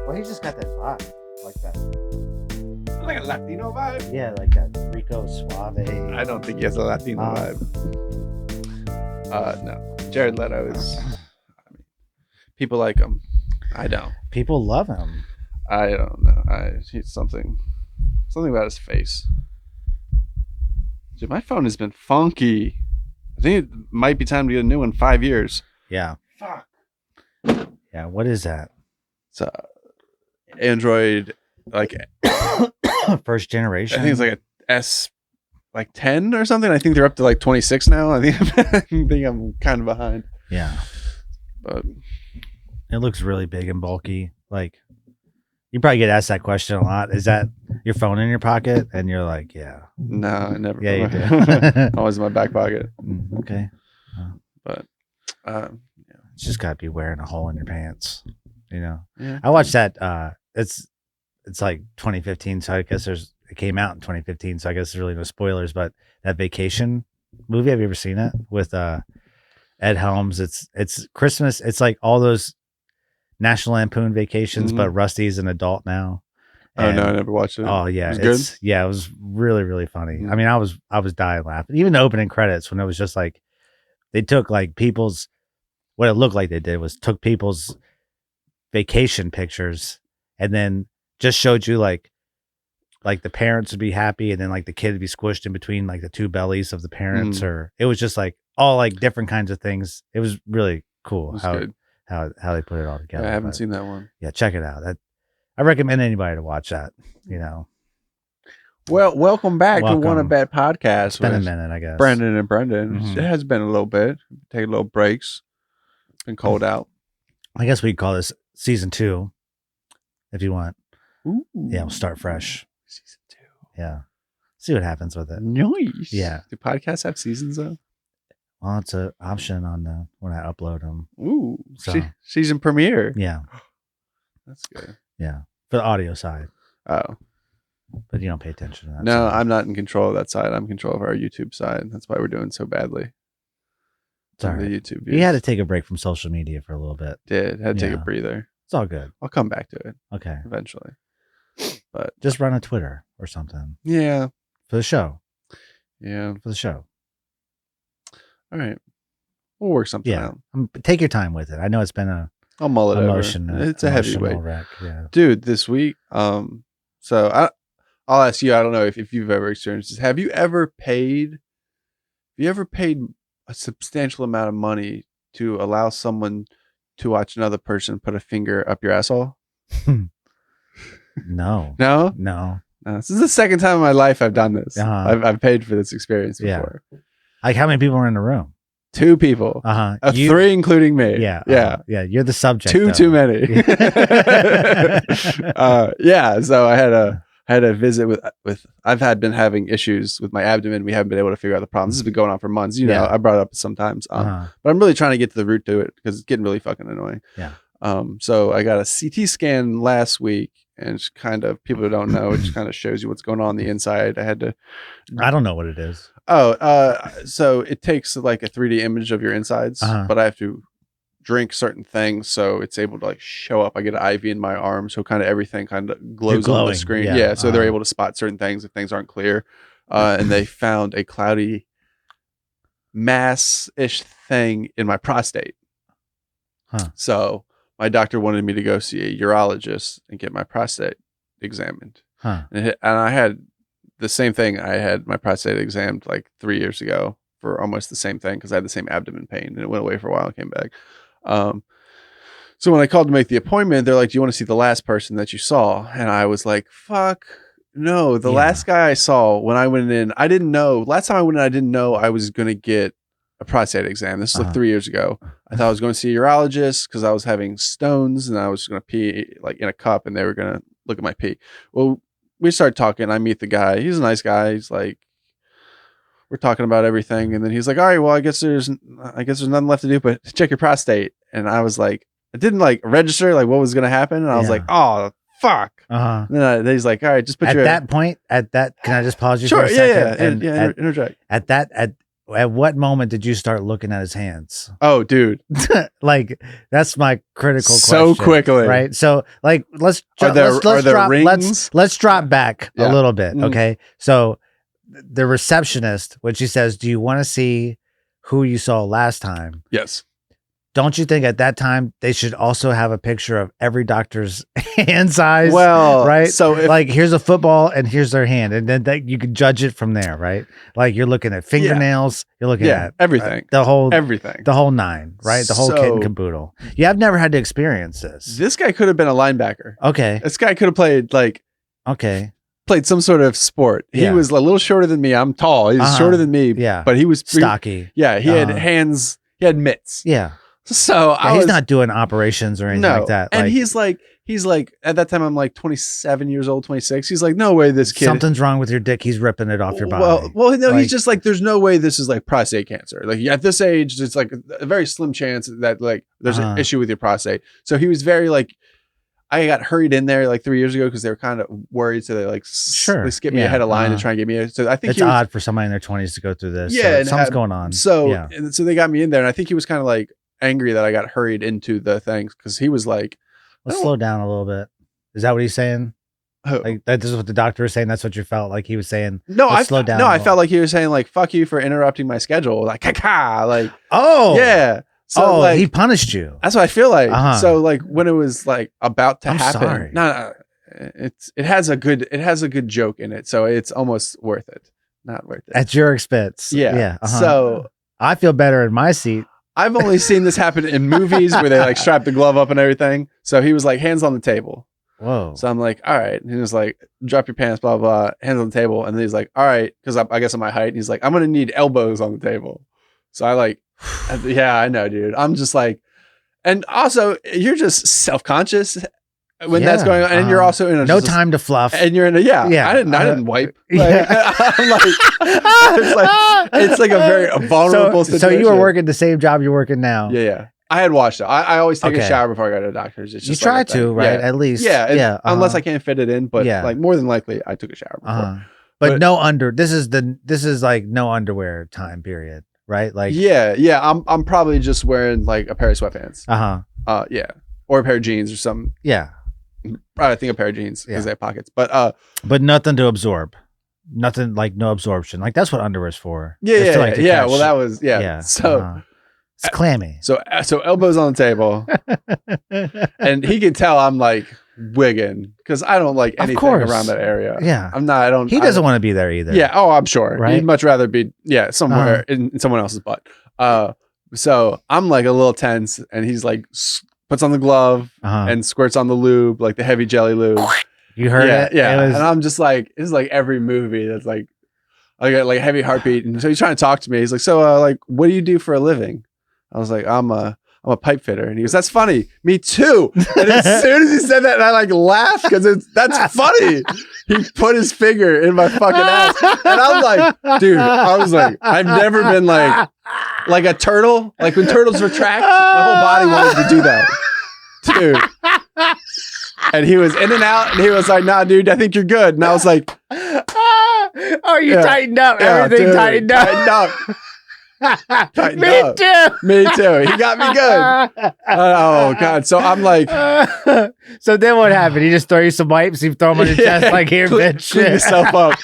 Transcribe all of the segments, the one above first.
Well, he just got that vibe, like that. Like a Latino vibe? Yeah, like that Rico Suave. I don't think he has a Latino vibe. No. Jared Leto is... I mean, people like him. I don't. People love him. I don't know. He's something about his face. Dude, my phone has been funky. I think it might be time to get a new one. 5 years. Yeah. Fuck. Yeah. What is that? It's Android, like first generation. I think it's like a S, like 10 or something. I think they're up to like 26 now. I think I'm kind of behind. Yeah. But it looks really big and bulky. Like, you probably get asked that question a lot. Is that your phone in your pocket? And you're like, yeah. No, I never. Yeah, you do. Always in my back pocket. Okay. But yeah. It's just got to be wearing a hole in your pants. You know. Yeah. I watched that. It's like 2015, so I guess it came out in 2015, so I guess there's really no spoilers. But that Vacation movie, have you ever seen it with Ed Helms? It's Christmas. It's like all those National Lampoon Vacations, but Rusty's an adult now. Oh no, I never watched it. Oh yeah, it was good. Yeah, it was really, really funny. I mean, I was dying laughing. Even the opening credits, when it was just like they took like people's, what it looked like they did was took people's vacation pictures and then just showed you like the parents would be happy and then like the kid would be squished in between like the two bellies of the parents, or it was just like all like different kinds of things. It was really cool how they put it all together. I haven't seen that one. Yeah, check it out. I recommend anybody to watch that, you know. Well, welcome back to One of Bad Podcast. It's been a minute, I guess. Brenden and Brenden. It has been a little bit. Take little breaks. It's been cold out. I guess we could call this season 2 if you want. Ooh. Yeah, we'll start fresh. Season 2. Yeah. See what happens with it. Nice. Yeah. Do podcasts have seasons though? Well, it's an option on when I upload them. Ooh. So, season premiere. Yeah. That's good. Yeah. For the audio side. Oh. But you don't pay attention to that. No, side. I'm not in control of that side. I'm in control of our YouTube side. That's why we're doing so badly. Sorry. The YouTube views. You had to take a break from social media for a little bit. Had to take a breather. It's all good. I'll come back to it. Okay. Eventually. But just run a Twitter or something. Yeah. For the show. Yeah. For the show. All right. We'll work something out. Take your time with it. I know it's been I'll mull it emotion. It's a heavyweight wreck. Yeah. Dude, this week, so I'll ask you, I don't know if you've ever experienced this. Have you ever paid a substantial amount of money to allow someone to watch another person put a finger up your asshole? No. No? No. This is the second time in my life I've done this. I've paid for this experience before. Yeah. Like how many people were in the room? 2 people. 3 including me. Yeah. Yeah. Yeah. You're the subject. Too many. Yeah. So I had a visit with I've been having issues with my abdomen. We haven't been able to figure out the problem. This has been going on for months. You know, I brought it up sometimes. But I'm really trying to get to the root to it because it's getting really fucking annoying. Yeah. So I got a CT scan last week, and it's kind of, people who don't know, it just kind of shows you what's going on the inside. I don't know what it is. So it takes like a 3D image of your insides, but I have to drink certain things so it's able to like show up. I get an IV in my arm, so kind of everything kind of glows on the screen. Yeah, so they're able to spot certain things if things aren't clear. And they found a cloudy mass-ish thing in my prostate. So my doctor wanted me to go see a urologist and get my prostate examined. And I had the same thing. I had my prostate examined like 3 years ago for almost the same thing because I had the same abdomen pain, and it went away for a while and came back. So when I called to make the appointment, they're like, "Do you want to see the last person that you saw?" And I was like, "Fuck no." The last guy I saw when I went in, I didn't know. Last time I went in, I didn't know I was going to get a prostate exam. This was like 3 years ago. I thought I was going to see a urologist because I was having stones and I was going to pee like in a cup, and they were going to look at my pee. Well, we started talking. I meet the guy. He's a nice guy. He's like, we're talking about everything, and then he's like, "All right, well, I guess there's nothing left to do but check your prostate." And I was like, I didn't like register like what was going to at and I was like, "Oh fuck." And then he's like, "All right, just put at that point. At that, can I just pause you for a second? Yeah, interject. At at what moment did you start looking at his hands? Oh, dude. Like, that's my critical so question. Quickly. Right? So, like, let's drop back a little bit, okay? So, the receptionist, when she says, do you want to see who you saw last time? Yes. Don't you think at that time they should also have a picture of every doctor's hand size? Well, right. So like, here's a football and here's their hand, and then you can judge it from there, right? Like, you're looking at fingernails, you're looking at everything, the whole nine, right? The whole kit and caboodle. Yeah, I've never had to experience this. This guy could have been a linebacker. Okay. This guy could have played played some sort of sport. He was a little shorter than me. I'm tall. He's shorter than me. Yeah, but he was stocky. He had hands. He had mitts. Yeah. So he's not doing operations or anything like that. And he's like at that time I'm like 27 years old, 26. He's like, no way this kid. Something's wrong with your dick. He's ripping it off your body. Well, no, he's just like, there's no way this is like prostate cancer. Like at this age, it's like a very slim chance that like there's an issue with your prostate. So he was very like, I got hurried in there like 3 years ago because they were kind of worried. So they like they skipped me ahead of line to try and get me. So I think it's odd for somebody in their 20s to go through this. Yeah, so something's going on. So so they got me in there, and I think he was kind of like angry that I got hurried into the things because he was like, let's slow down a little bit. Is that what he's saying? Like that is what the doctor was saying. That's what you felt like he was saying. No, slow down. No, I felt like he was saying like, fuck you for interrupting my schedule. Like, caca. Like, yeah. So like, he punished you. That's what I feel like. So like when it was like about to happen, sorry. No, it has a good joke in it, so it's almost worth it. Not worth it at your expense. Yeah. So I feel better in my seat. I've only seen this happen in movies where they like strap the glove up and everything. So he was like, hands on the table. Whoa. So I'm like, all right. And he was like, drop your pants, blah, blah, hands on the table. And then he's like, all right. Cause I guess I'm my height. And he's like, I'm going to need elbows on the table. So I like, yeah, I know, dude. I'm just like, and also you're just self-conscious when that's going on. And you're also in a no time to fluff. And you're in a, I didn't wipe. Like, I'm like, it's like a very vulnerable situation. So you were working the same job you're working now. Yeah. I had washed it. I always take a shower before I go to the doctor's. It's just you try to, right? At least. Yeah. Unless I can't fit it in. But like more than likely I took a shower before. But no this is like no underwear time period, right? Like I'm probably just wearing like a pair of sweatpants. Or a pair of jeans or something. Yeah. I think a pair of jeans because they have pockets. But nothing to absorb. Nothing like no absorption. Like that's what underwear's for. Yeah. Well, that was So it's clammy. So elbows on the table, and he could tell I'm like wigging because I don't like anything around that area. Yeah, I'm not. I don't. He doesn't want to be there either. Yeah. Oh, I'm sure. Right? He'd much rather be somewhere in someone else's butt. So I'm like a little tense, and he's like puts on the glove and squirts on the lube, like the heavy jelly lube. You heard it? Yeah. And I'm just like, this is like every movie that's like, I got like heavy heartbeat. And so he's trying to talk to me. He's like, so like, what do you do for a living? I was like, I'm a pipe fitter. And he goes, that's funny. Me too. And as soon as he said that, I like laughed because that's funny. He put his finger in my fucking ass. And I was like, dude, I've never been like a turtle. Like when turtles retract, my whole body wanted to do that. Dude. And he was in and out, and he was like, nah, dude, I think you're good. And I was like, you tightened up. Everything tightened up. Tightened up. Me too. He got me good. Oh, God. So I'm like. So then what happened? He just throw you some wipes, you throw them on your chest, like, here, bitch. Clean yourself up.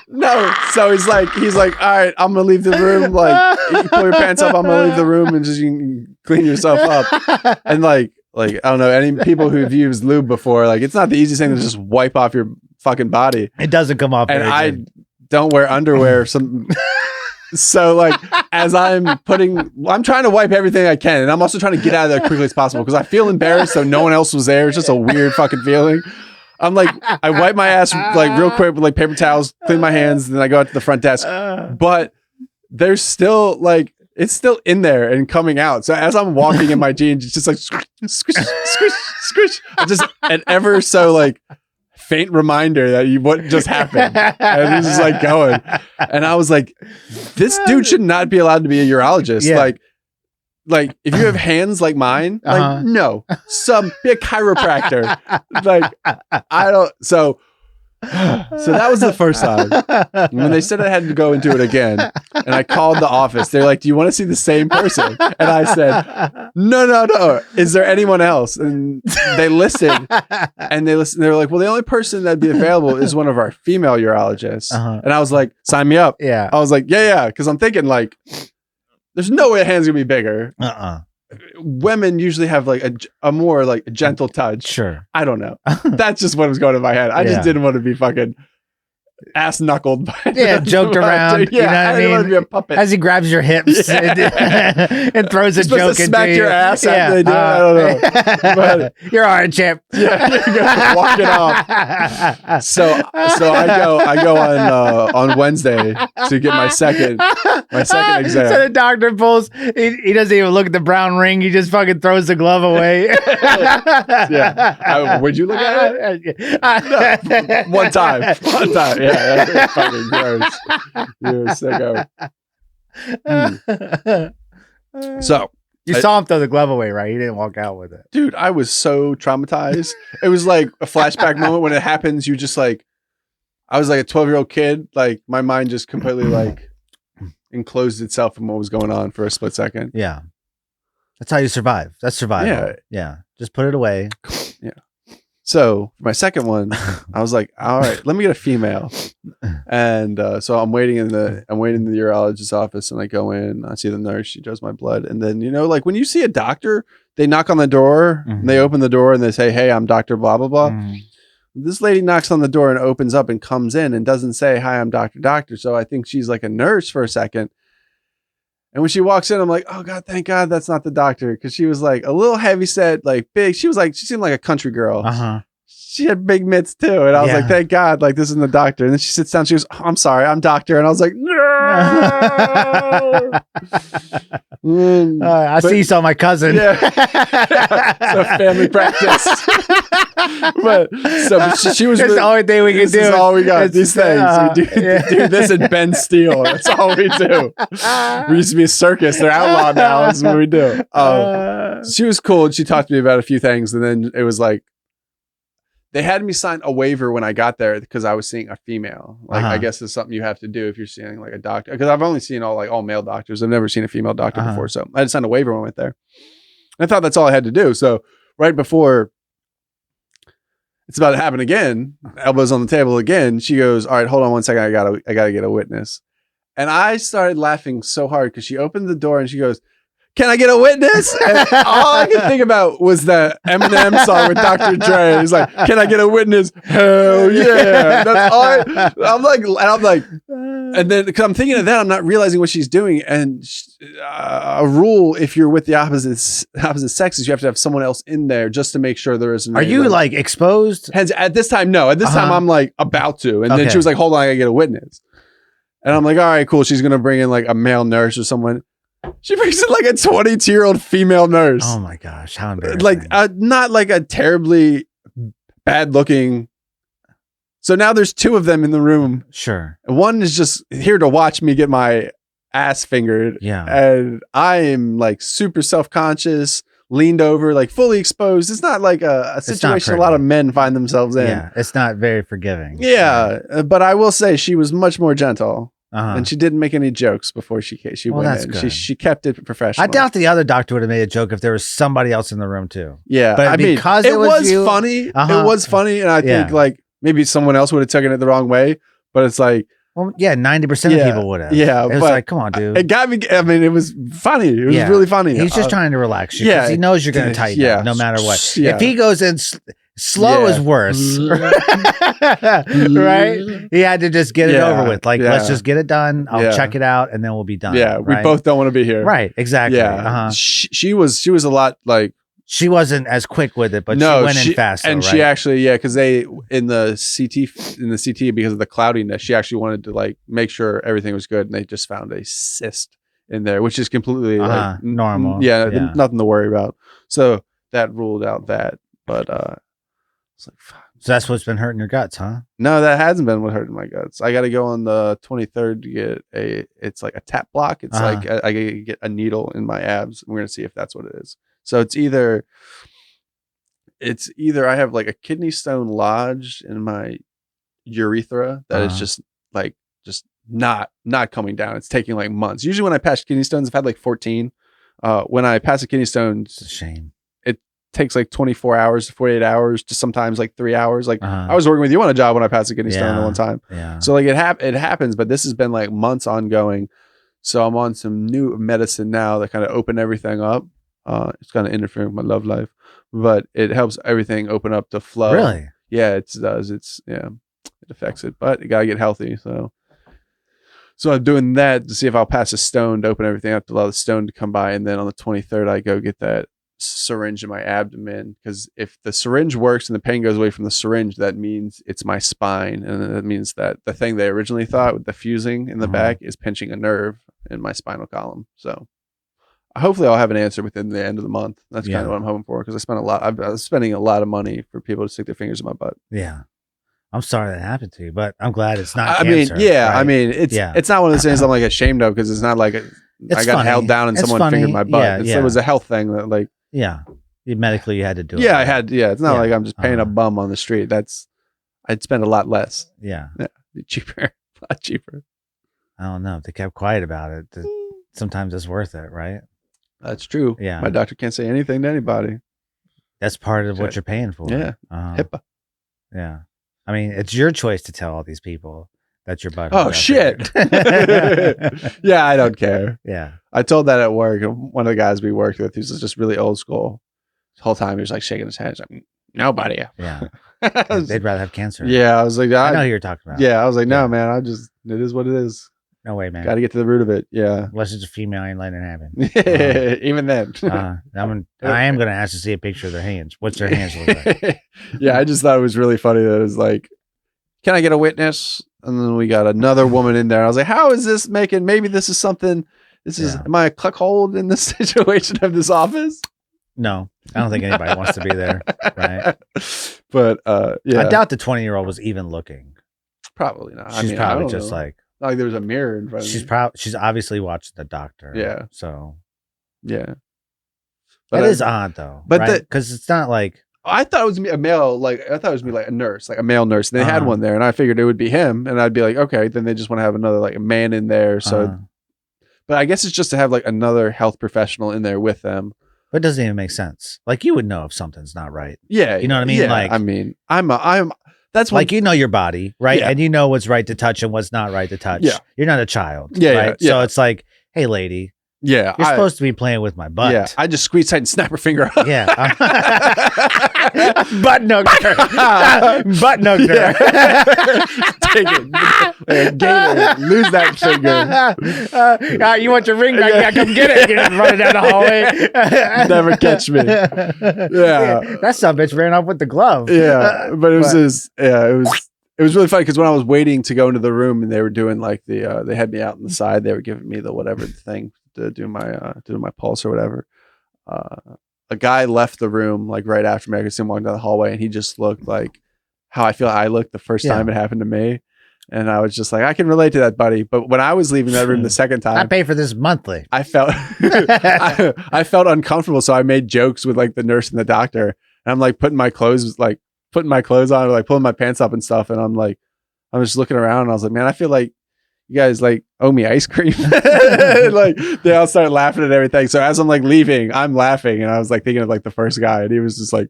No. So he's like, all right, I'm going to leave the room. Like, you pull your pants up, I'm going to leave the room and just you can clean yourself up. And like, I don't know, any people who've used lube before, like, it's not the easiest thing to just wipe off your fucking body. It doesn't come off. And I don't wear underwear. So, like, as I'm trying to wipe everything I can. And I'm also trying to get out of there as quickly as possible because I feel embarrassed. So no one else was there. It's just a weird fucking feeling. I'm like, I wipe my ass like real quick with like paper towels, clean my hands. Then I go out to the front desk. But there's still like, it's still in there and coming out. So as I'm walking in my jeans, it's just like squish, squish, squish, squish. Just an ever so like faint reminder that what just happened. And it's just like going. And I was like, this dude should not be allowed to be a urologist. Yeah. Like if you have hands like mine, like no, be a chiropractor. Like I don't. So So that was the first time. When they said I had to go into it again, and I called the office, they're like, "Do you want to see the same person?" And I said, "No. Is there anyone else?" And they listened, and they were like, "Well, the only person that'd be available is one of our female urologists." And I was like, "Sign me up." Yeah. I was like, "Yeah," because I'm thinking like, there's no way a hand's gonna be bigger. Women usually have like a more like a gentle touch. Sure. I don't know. That's just what was going in my head. I just didn't want to be fucking ass knuckled. Joked around. Yeah, you know what I didn't want to be a puppet. As he grabs your hips and throws a joke into smack your ass after they do it. I don't know. But, you're all right, champ. Yeah, you're walk it off. So I go on Wednesday to get my second exam. So the doctor pulls. He doesn't even look at the brown ring. He just fucking throws the glove away. Yeah. Would you look at it? No. One time. Yeah, that's fucking gross. You're a sicko. So you saw him throw the glove away, right? He didn't walk out with it. Dude, I was so traumatized. It was like a flashback moment when it happens. You just like, I was like a 12-year-old kid. Like my mind just completely like enclosed itself in what was going on for a split second. Yeah. That's how you survive. That's survival. Yeah. Just put it away. Yeah. So my second one, I was like, all right, let me get a female. And so I'm waiting in the urologist's office, and I go in, I see the nurse, she does my blood. And then, like when you see a doctor, they knock on the door, and they open the door and they say, "Hey, I'm Dr. blah, blah, blah." This lady knocks on the door and opens up and comes in and doesn't say, "Hi, I'm Doctor." So I think she's like a nurse for a second. And when she walks in, I'm like, "Oh God, thank God that's not the doctor." Cause she was like a little heavy set, like big. She seemed like a country girl. She had big mitts too. And I was like, "Thank God, like this isn't the doctor." And then she sits down, she goes, "I'm sorry, I'm Doctor." And I was like, "No." I see you saw my cousin. Yeah. So family practice. But she was the only thing we can do. This is all we got. These things. We do this and bend steel. That's all we do. We used to be a circus. They're outlawed now. That's what we do. She was cool. And she talked to me about a few things. And then it was like, they had me sign a waiver when I got there because I was seeing a female. Like, I guess it's something you have to do if you're seeing like a doctor. Because I've only seen all male doctors. I've never seen a female doctor before. So I had to sign a waiver when I went there. I thought that's all I had to do. So right before it's about to happen again, elbows on the table again, she goes, "All right, hold on one second. I gotta get a witness." And I started laughing so hard because she opened the door and she goes, "Can I get a witness?" And all I could think about was that Eminem song with Dr. Dre. He's like, "Can I get a witness?" Hell yeah. That's all I'm like, and then because I'm thinking of that, I'm not realizing what she's doing. And a rule, if you're with the opposite sex, is you have to have someone else in there just to make sure there isn't. Are you like exposed? Hence, at this time, no. At this time, I'm like about to. And then she was like, "Hold on, I gotta get a witness." And I'm like, "All right, cool." She's gonna bring in like a male nurse or someone. She brings in like a 22-year-old female nurse. Oh my gosh, how embarrassing! Like not like a terribly bad looking. So now there's two of them in the room. Sure. One is just here to watch me get my ass fingered. Yeah. And I am like super self-conscious, leaned over, like fully exposed. It's not like a situation a lot of men find themselves in. Yeah. It's not very forgiving. Yeah. But I will say she was much more gentle. And she didn't make any jokes before she went in. Good. She kept it professional. I doubt the other doctor would have made a joke if there was somebody else in the room too. Yeah. But because it was funny. It was funny. And I think like maybe someone else would have taken it the wrong way. But it's like, well, yeah, 90% of people would have. Yeah. It was like, come on, dude. It got me. I mean, it was funny. It was really funny. He's just trying to relax you. Yeah. He knows you're going to tighten up no matter what. Yeah. If he goes in slow is worse. Right? He had to just get it over with. Like, let's just get it done. I'll check it out and then we'll be done. Yeah. We both don't want to be here. Right. Exactly. Yeah. She was a lot like. She wasn't as quick with it, but she went in fast. And she actually, because they in the CT because of the cloudiness, she actually wanted to like make sure everything was good, and they just found a cyst in there, which is completely like normal. Yeah, nothing to worry about. So that ruled out that. But it's like, fuck. So that's what's been hurting your guts, huh? No, that hasn't been what hurting my guts. I got to go on the 23rd to get it's like a tap block. It's like I get a needle in my abs. We're gonna see if that's what it is. So it's either I have like a kidney stone lodged in my urethra that is just like not coming down. It's taking like months. Usually when I pass kidney stones, I've had like 14. When I pass a kidney stone, it's a shame. It takes like 24 hours to 48 hours to sometimes like 3 hours. Like I was working with you on a job when I passed a kidney stone the one time. Yeah. So like it happens, but this has been like months ongoing. So I'm on some new medicine now that kind of open everything up. It's kind of interfering with my love life, but it helps everything open up to flow. Really? Yeah, it does. It affects it, but you gotta get healthy. So I'm doing that to see if I'll pass a stone to open everything up to allow the stone to come by. And then on the 23rd, I go get that syringe in my abdomen, because if the syringe works and the pain goes away from the syringe, that means it's my spine. And that means that the thing they originally thought with the fusing in the back is pinching a nerve in my spinal column. So hopefully I'll have an answer within the end of the month. That's kind of what I'm hoping for, because I was spending a lot of money for people to stick their fingers in my butt. Yeah. I'm sorry that happened to you, but I'm glad it's not cancer. I mean, it's not one of those things I'm like ashamed of, because it's not like I got held down and someone fingered my butt. It was a health thing that like, medically you had to do it. Yeah, I had. Yeah, it's not like I'm just paying a bum on the street. I'd spend a lot less. Yeah, cheaper, a lot cheaper. I don't know. If they kept quiet about it, sometimes it's worth it, right? That's true. Yeah, my doctor can't say anything to anybody. That's part of what you're paying for. Yeah, HIPAA. Yeah, I mean, it's your choice to tell all these people that your butt. Oh shit! Yeah, I don't care. Yeah, I told that at work. One of the guys we worked with, who's just really old school. The whole time he was like shaking his head. He's like, nobody. Yeah, they'd rather have cancer. Yeah, I was like, I know who you're talking about. Yeah, I was like, no, man. It is what it is. No way, man. Got to get to the root of it. Yeah. Unless it's a female, I ain't letting it happen. Even then. I am going to ask to see a picture of their hands. What's their hands look like? Yeah, I just thought it was really funny that it was like, can I get a witness? And then we got another woman in there. I was like, how is this making, maybe this is something, am I a cuckold in this situation of this office? No, I don't think anybody wants to be there. Right. But yeah. I doubt the 20-year-old was even looking. Probably not. She's probably just like there was a mirror in front of me. She's obviously watching the doctor. Yeah. So yeah. But that is odd though. But because it's not like, I thought it was a male, like I thought it was me, like a nurse, like a male nurse. And they had one there, and I figured it would be him, and I'd be like, okay, then they just want to have another like a man in there. So, but I guess it's just to have like another health professional in there with them. But it doesn't even make sense. Like you would know if something's not right. Yeah, you know what I mean. Yeah, like I mean, I'm. That's like you know your body, right? Yeah. And you know what's right to touch and what's not right to touch. Yeah, you're not a child. Yeah, right? Yeah. So it's like, hey, lady. Yeah, you're supposed to be playing with my butt. Yeah, I just squeeze tight and snap her finger up. Yeah, butt nugged her. Butt nugged her. Take it, gator, lose that finger. You want your ring back? Yeah, come get it. You're running down the hallway. Never catch me. Yeah, that son of a bitch ran off with the glove. Yeah, but it was it was really funny because when I was waiting to go into the room and they were doing like they had me out on the side, they were giving me the whatever thing to do my pulse or whatever. A guy left the room like right after me. I could see him walking down the hallway, and he just looked like how I feel I looked the first time it happened to me. And I was just like, I can relate to that, buddy. But when I was leaving that room the second time, I pay for this monthly. I felt I felt uncomfortable, so I made jokes with like the nurse and the doctor, and I'm like putting my clothes on, or like pulling my pants up and stuff, and I'm just looking around, and I was like, man, I feel like you guys like owe me ice cream. Like they all start laughing at everything. So as I'm like leaving, I'm laughing, and I was like thinking of like the first guy, and he was just like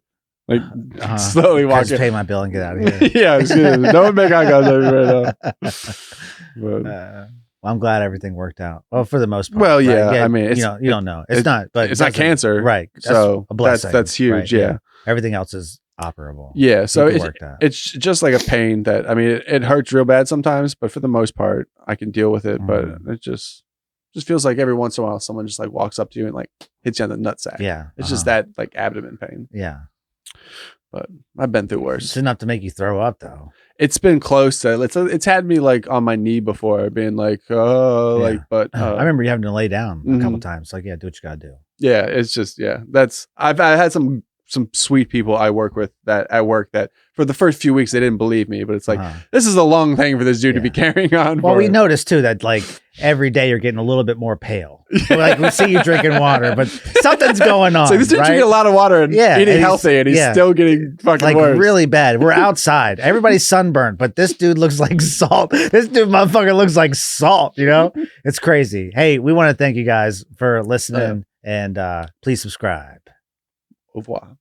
slowly walking. Just pay my bill and get out of here. Yeah, excuse me. No one make eye contact right now. But, well, I'm glad everything worked out. Well, for the most part. Well, yeah, right? I mean, you don't know. It's not, but it's not cancer, right? So a blessing, that's huge. Right? Yeah, everything else is operable. Yeah, so it's just like a pain that, I mean, it hurts real bad sometimes, but for the most part, I can deal with it. But it just feels like every once in a while, someone just like walks up to you and like hits you on the nutsack. Yeah, it's just that like abdomen pain. Yeah, but I've been through worse. It's enough to make you throw up, though. It's been close to it's had me like on my knee before, being like, oh, like, but I remember you having to lay down a couple times. Like, yeah, do what you gotta do. Yeah, it's just I've had some some sweet people I work with that at work that for the first few weeks they didn't believe me, but it's like this is a long thing for this dude to be carrying on. Well, we noticed too that like every day you're getting a little bit more pale. Like we see you drinking water, but something's going on. So this dude's drinking a lot of water and eating healthy, and he's still getting fucking like worse. Really bad. We're outside. Everybody's sunburned, but this dude looks like salt. This dude motherfucker looks like salt. You know, it's crazy. Hey, we want to thank you guys for listening, and please subscribe. Au revoir.